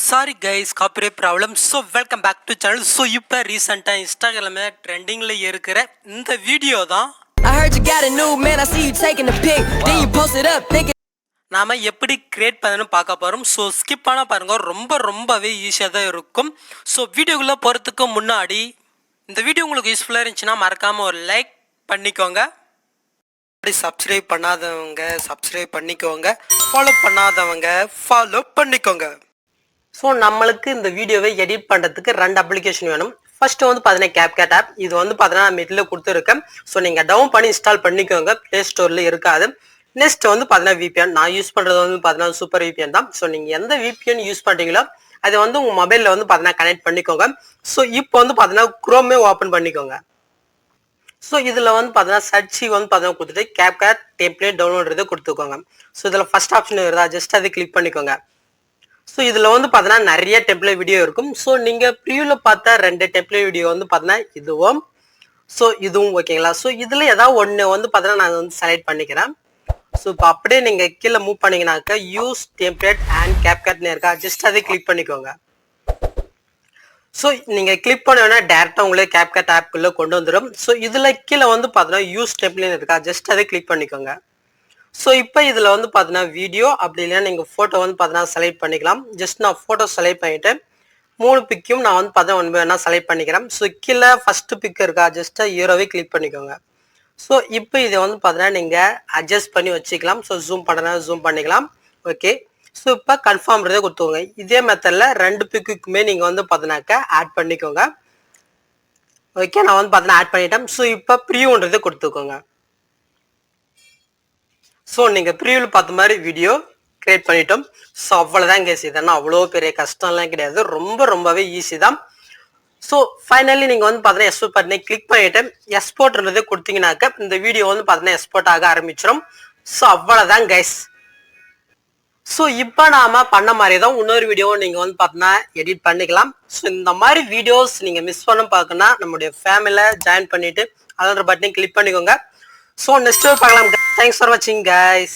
Sorry guys, copyright problem. So welcome back to channel. So இப்போ ரீசன்ட்டா இன்ஸ்டாகிராம்ல ட்ரெண்டிங்ல இருக்கிற இந்த வீடியோ தான். I heard you got a new man, I see you taking a pic. Then you post it up thinking நாம எப்படி create பண்ணனும் பார்க்க போறோம். சோ ஸ்கிப் பண்ணா பாருங்க, ரொம்பவே ஈஸியா தான் இருக்கும். சோ வீடியோக்குள்ள போறதுக்கு முன்னாடி இந்த வீடியோ உங்களுக்கு யூஸ்ஃபுல்லா இருந்துச்சுனா மறக்காம ஒரு லைக் பண்ணிக்கோங்க. சப்ஸ்கிரைப் பண்ணாதவங்க சப்ஸ்கிரைப் பண்ணிக்கோங்க, ஃபாலோ பண்ணாதவங்க ஃபாலோ பண்ணிக்கோங்க. ஸோ நம்மளுக்கு இந்த வீடியோவை எடிட் பண்ணுறதுக்கு 2 அப்ளிகேஷன் வேணும். ஃபர்ஸ்ட்டு வந்து பார்த்தீங்கன்னா Capcut ஆப். இது வந்து பார்த்தீங்கன்னா நான் மிடில் கொடுத்துருக்கேன். ஸோ நீங்கள் டவுன் பண்ணி இன்ஸ்டால் பண்ணிக்கோங்க, ப்ளே ஸ்டோரில் இருக்காது. நெக்ஸ்ட் வந்து பார்த்தீங்கன்னா VPN. நான் யூஸ் பண்ணுறது வந்து பார்த்தீங்கன்னா சூப்பர் VPN தான். ஸோ நீங்கள் எந்த VPN யூஸ் பண்ணுறீங்களோ அதை வந்து உங்கள் மொபைலில் வந்து பார்த்தீங்கன்னா கனெக்ட் பண்ணிக்கோங்க. ஸோ இப்போ வந்து பார்த்தீங்கன்னா குரோமே ஓப்பன் பண்ணிக்கோங்க. ஸோ இதில் வந்து பார்த்தீங்கன்னா சர்ச்சி வந்து பார்த்தீங்கன்னா கொடுத்துட்டு Capcut டெம்ப்ளேட் டவுன்லோட் கொடுத்துக்கோங்க. ஸோ இதில் ஃபர்ஸ்ட் ஆப்ஷன் வருதா, ஜஸ்ட் அதை கிளிக் பண்ணிக்கோங்க. ஸோ இதில் வந்து பார்த்தீங்கன்னா நிறைய டெம்ப்ளேட் வீடியோ இருக்கும். ஸோ நீங்கள் ப்ரிவியூவில் பார்த்த 2 டெம்ப்ளேட் வீடியோ வந்து பார்த்தீங்கன்னா இதுவும் இதுவும் ஓகேங்களா. ஸோ இதில் ஏதாவது ஒன்று வந்து பார்த்தீங்கன்னா நான் வந்து செலக்ட் பண்ணிக்கிறேன். ஸோ இப்போ அப்படியே நீங்கள் கீழே மூவ் பண்ணிங்கனாக்கா யூஸ் டெம்ப்ளேட் அண்ட் Capcutனு இருக்கா, ஜஸ்ட் அதை கிளிக் பண்ணிக்கோங்க. ஸோ நீங்கள் கிளிக் பண்ணோன்னா டேரெக்டாக உங்களே Capcut ஆப்புக்குள்ளே கொண்டு வந்துடும். ஸோ இதில் கீழே வந்து பார்த்தீங்கன்னா யூஸ் டெம்ப்ளேட் இருக்கா, ஜஸ்ட் அதை கிளிக் பண்ணிக்கோங்க. ஸோ இப்போ இதில் வந்து பார்த்தீங்கன்னா வீடியோ அப்படி இல்லைன்னா நீங்கள் ஃபோட்டோ வந்து பார்த்தீங்கன்னா செலக்ட் பண்ணிக்கலாம். ஜஸ்ட் நான் ஃபோட்டோ செலக்ட் பண்ணிவிட்டு 3 பிக்கும் நான் வந்து பார்த்தீங்கன்னா ஒன்று வேணா செலக்ட் பண்ணிக்கிறேன். ஸோ கீழே ஃபஸ்ட்டு பிக் இருக்கா, ஜஸ்ட்டாக ஹீரோவே கிளிக் பண்ணிக்கோங்க. ஸோ இப்போ இதை வந்து பார்த்தீங்கன்னா நீங்கள் அட்ஜஸ்ட் பண்ணி வச்சுக்கலாம். ஸோ ஜூம் பண்ணுறதுனா ஜூம் பண்ணிக்கலாம். ஓகே, ஸோ இப்போ கன்ஃபார்ம்ன்றதே கொடுத்துக்கோங்க. இதே மெத்தடில் 2 பிக்குமே நீங்கள் வந்து பார்த்தீங்கன்னாக்கா ஆட் பண்ணிக்கோங்க. ஓகே, நான் வந்து பார்த்தீங்கன்னா ஆட் பண்ணிட்டேன். ஸோ இப்போ ப்ரியூன்றதை கொடுத்துக்கோங்க. ஸோ நீங்கள் ப்ரிவியூவில் பார்த்த மாதிரி வீடியோ கிரியேட் பண்ணிட்டோம். ஸோ அவ்வளோதான் கேஸ், இதெல்லாம் அவ்வளோ பெரிய கஷ்டம்லாம் கிடையாது, ரொம்பவே ஈஸி தான். ஸோ ஃபைனலி நீங்கள் வந்து பார்த்தீங்கன்னா எக்ஸ்போர்ட் பண்ணி கிளிக் பண்ணிவிட்டு எக்ஸ்போர்ட்ன்றதை கொடுத்தீங்கன்னாக்க இந்த வீடியோ வந்து பார்த்தீங்கன்னா எக்ஸ்போர்ட் ஆக ஆரம்பிச்சிடும். ஸோ அவ்வளோதான் கைஸ். ஸோ இப்போ நாம் பண்ண மாதிரி தான் இன்னொரு வீடியோவை நீங்கள் வந்து பார்த்தீங்கன்னா எடிட் பண்ணிக்கலாம். ஸோ இந்த மாதிரி வீடியோஸ் நீங்கள் மிஸ் பண்ண பார்க்கணுன்னா நம்முடைய ஃபேமிலியில் ஜாயின் பண்ணிவிட்டு அதோட பட்டனை கிளிக் பண்ணிக்கோங்க. So next video பார்க்கலாம். Thanks for watching guys.